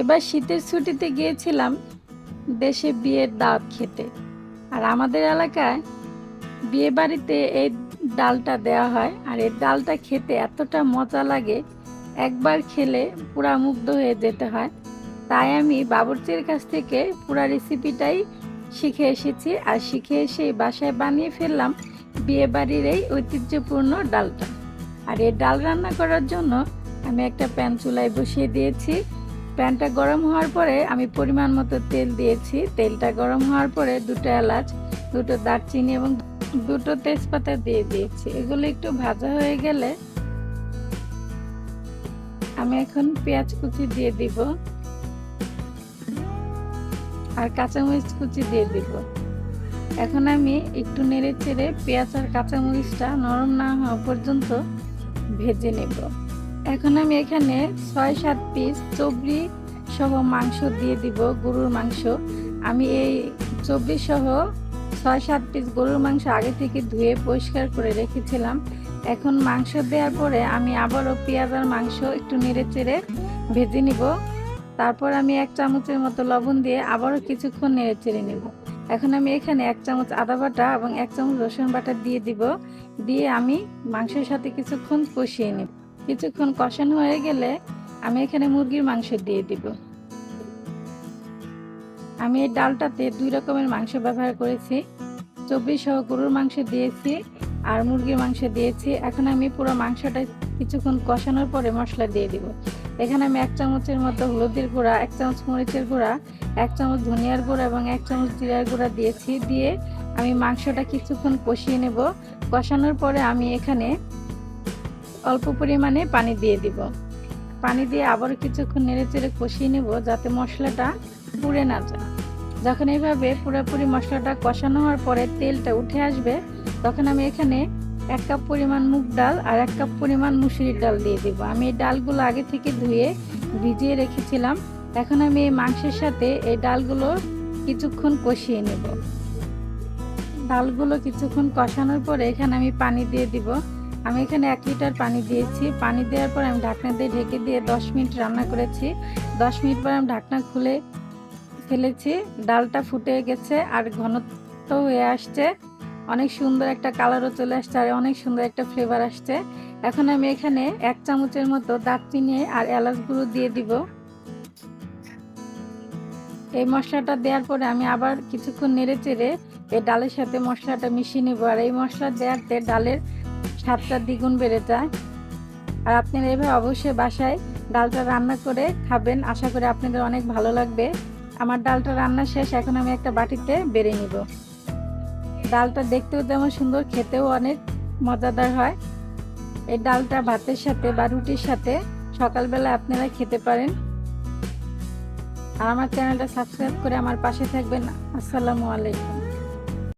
এবার শীতের ছুটিতে গিয়েছিলাম দেশে বিয়ের দাওয়াত খেতে। আর আমাদের এলাকায় বিয়ে বাড়িতে এই ডালটা দেওয়া হয়, আর এই ডালটা খেতে এতটা মজা লাগে, একবার খেলে পুরা মুগ্ধ হয়ে যেতে হয়। তাই আমি বাবুর্চির কাছ থেকে পুরা রেসিপিটাই শিখে এসেছি, আর শিখে এসে বাসায় বানিয়ে ফেললাম বিয়ে বাড়ির এই ঐতিহ্যপূর্ণ ডালটা। আর এই ডাল রান্না করার জন্য আমি একটা প্যান চুলায় বসিয়ে দিয়েছি। প্যানটা গরম হওয়ার পরে আমি পরিমাণ মতো তেল দিয়েছি। তেলটা গরম হওয়ার পরে দুটো এলাচ, দুটো দারচিনি এবং দুটো তেজপাতা দিয়ে দিয়েছি। এগুলো একটু ভাজা হয়ে গেলে আমি এখন পেঁয়াজ কুচি দিয়ে দিব আর কাঁচামরিচ কুচি দিয়ে দিব। এখন আমি একটু নেড়ে চেড়ে পেঁয়াজ আর কাঁচামরিচটা নরম না হওয়া পর্যন্ত ভেজে নেব। এখন আমি এখানে ৬-৭ পিস চবড়ি সহ মাংস দিয়ে দিব, গরুর মাংস। আমি এই চবড়ি সহ ৬-৭ পিস গরুর মাংস আগে থেকে ধুয়ে পরিষ্কার করে রেখেছিলাম। এখন মাংস দেওয়ার পরে আমি আবারও পেঁয়াজ আর মাংস একটু নেড়ে চেড়ে ভেজে নিব। তারপর আমি ১ চামচের মতো লবণ দিয়ে আবারও কিছুক্ষণ নেড়ে চেড়ে নেব। এখন আমি এখানে ১ চামচ আদা বাটা এবং ১ চামচ রসুন বাটা দিয়ে দিব। দিয়ে আমি মাংসের সাথে কিছুক্ষণ কষিয়ে নেব। কিছুক্ষণ কষানো হয়ে গেলে আমি এখানে মুরগির মাংস দিয়ে দিব। আমি এই ডালটাতে ২ রকমের মাংস ব্যবহার করেছি। চর্বি সহ গরুর মাংস দিয়েছি আর মুরগির মাংস দিয়েছি। এখন আমি পুরো মাংসটা কিছুক্ষণ কষানোর পরে মশলা দিয়ে দিব। এখানে আমি ১ চামচের মতো হলুদের গুঁড়া, ১ চামচ মরিচের গুঁড়া, ১ চামচ ধনিয়ার গুঁড়া এবং ১ চামচ জিরার গুঁড়া দিয়েছি। দিয়ে আমি মাংসটা কিছুক্ষণ কষিয়ে নেব। কষানোর পরে আমি এখানে অল্প পরিমাণে পানি দিয়ে দিব। পানি দিয়ে আবারও কিছুক্ষণ নেড়েচেড়ে কষিয়ে নেব, যাতে মশলাটা পুড়ে না যায়। যখন এইভাবে পুরোপুরি মশলাটা কষানো হওয়ার পরে তেলটা উঠে আসবে, তখন আমি এখানে ১ কাপ পরিমাণ মুগ ডাল আর ১ কাপ পরিমাণ মুসুরির ডাল দিয়ে দেব। আমি এই ডালগুলো আগে থেকে ধুয়ে ভিজিয়ে রেখেছিলাম। এখন আমি এই মাংসের সাথে এই ডালগুলো কিছুক্ষণ কষিয়ে নেব। ডালগুলো কিছুক্ষণ কষানোর পরে এখানে আমি পানি দিয়ে দিব। আমি এখানে ১ লিটার পানি দিয়েছি। পানি দেওয়ার পর আমি ঢাকনা দিয়ে ঢেকে দিয়ে ১০ মিনিট রান্না করেছি। ১০ মিনিট পর আমি ঢাকনা খুলে ফেলেছি। ডালটা ফুটে গেছে আর ঘনত্ব হয়ে আসছে। অনেক সুন্দর একটা কালারও চলে আসছে আর অনেক সুন্দর একটা ফ্লেভার আসছে। এখন আমি এখানে ১ চামচের মতো দারচিনি আর এলাচ গুঁড়ো দিয়ে দিব। এই মশলাটা দেওয়ার পরে আমি আবার কিছুক্ষণ নেড়ে চেড়ে এই ডালের সাথে মশলাটা মিশিয়ে নেব। আর এই মশলা দেওয়াতে ডালের স্বাদটা দ্বিগুণ বেড়ে যায়। আর আপনারা এভাবে অবশ্যই বাসায় ডালটা রান্না করে খাবেন। আশা করি আপনাদের অনেক ভালো লাগবে। আমার ডালটা রান্না শেষ। এখন আমি একটা বাটিতে বেড়ে নিব। ডালটা দেখতেও যেমন সুন্দর, খেতেও অনেক মজাদার হয়। এই ডালটা ভাতের সাথে বা রুটির সাথে সকালবেলা আপনারা খেতে পারেন। আর আমার চ্যানেলটা সাবস্ক্রাইব করে আমার পাশে থাকবেন। আসসালামু আলাইকুম।